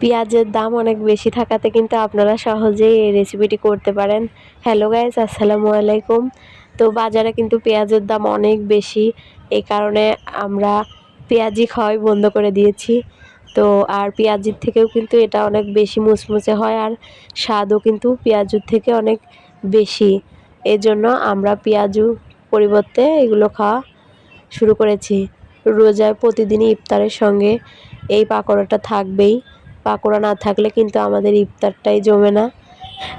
পেঁয়াজের দাম অনেক বেশি থাকাতে কিন্তু আপনারা সহজেই এই রেসিপিটি করতে পারেন। হ্যালো গাইস, আসসালামু আলাইকুম। তো বাজারে কিন্তু পেঁয়াজের দাম অনেক বেশি, এই কারণে আমরা পেঁয়াজি খাওয়াই বন্ধ করে দিয়েছি। তো আর পেঁয়াজির থেকেও কিন্তু এটা অনেক বেশি মুচমুচে হয়, আর স্বাদও কিন্তু পেঁয়াজুর থেকে অনেক বেশি। এজন্য আমরা পেঁয়াজু পরিবর্তে এগুলো খাওয়া শুরু করেছি। রোজায় প্রতিদিনই ইফতারের সঙ্গে এই পাকোড়াটা থাকবেই। পাকোড়া না থাকলে কিন্তু আমাদের ইফতারটাই জমে না।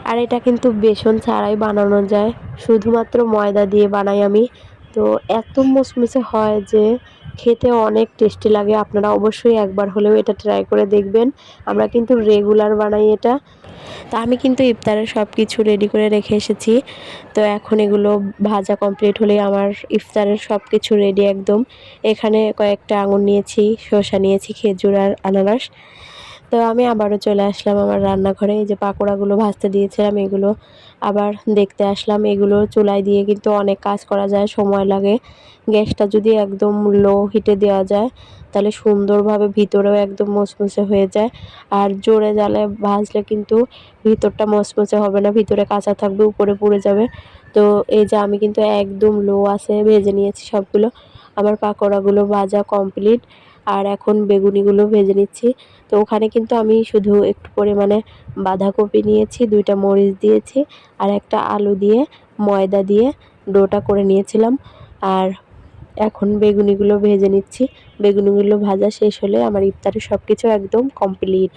আর এটা কিন্তু বেসন ছাড়াই বানানো যায়, শুধুমাত্র ময়দা দিয়ে বানাই আমি। তো এত মুচমুচে হয় যে খেতে অনেক টেস্টি লাগে। আপনারা অবশ্যই একবার হলেও এটা ট্রাই করে দেখবেন। আমরা কিন্তু রেগুলার বানাই এটা। তো আমি কিন্তু ইফতারের সব কিছু রেডি করে রেখে এসেছি। তো এখন এগুলো ভাজা কমপ্লিট হলেই আমার ইফতারের সব কিছু রেডি একদম। এখানে কয়েকটা আঙুর নিয়েছি, শসা নিয়েছি, খেজুর আর আনারস। তো আমি আবারও চলে আসলাম আমার রান্নাঘরে। এই যে পাকোড়াগুলো ভাজতে দিয়েছিলাম, এগুলো আবার দেখতে আসলাম। এগুলো চুলায় দিয়ে কিন্তু অনেক কাজ করা যায়, সময় লাগে। গ্যাসটা যদি একদম লো হিটে দেওয়া যায় তাহলে সুন্দরভাবে ভিতরেও একদম মুচমুচে হয়ে যায়। আর জোরে জালে ভাজলে কিন্তু ভিতরটা মুচমুচে হবে না, ভিতরে কাঁচা থাকবে, উপরে পুড়ে যাবে। তো এই যে আমি কিন্তু একদম লো আছে ভেজে নিয়েছি সবগুলো। আমার পাকোড়াগুলো ভাজা কমপ্লিট। আর এখন বেগুনিগুলো ভেজে নিচ্ছি। তো ওখানে কিন্তু আমি শুধু একটু পরিমাণে বাঁধাকপি নিয়েছি, ২টা মরিচ দিয়েছি, আর একটা আলু দিয়ে ময়দা দিয়ে ডোটা করে নিয়েছিলাম। আর এখন বেগুনিগুলো ভেজে নিচ্ছি। বেগুনিগুলো ভাজা শেষ হলে আমার ইফতারের সব কিছু একদম কমপ্লিট।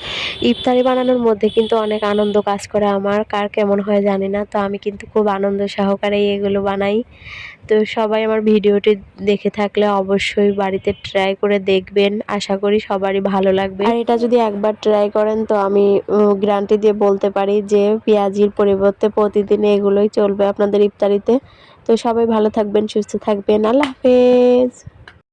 ইফতারি বানানোর মধ্যে কিন্তু অনেক আনন্দ কাজ করে আমার, কার কেমন হয় জানি না। তো আমি কিন্তু খুব আনন্দ সহকারেই এগুলো বানাই। তো সবাই আমার ভিডিওটি দেখে থাকলে অবশ্যই বাড়িতে ট্রাই করে দেখবেন। আশা করি সবারই ভালো লাগবে। আর এটা যদি একবার ট্রাই করেন তো আমি গ্যারান্টি দিয়ে বলতে পারি যে পেঁয়াজির পরিবর্তে প্রতিদিন এগুলোই চলবে আপনাদের ইফতারিতে। তো সবাই ভালো থাকবেন, সুস্থ থাকবেন। আল্লাহ হাফেজ।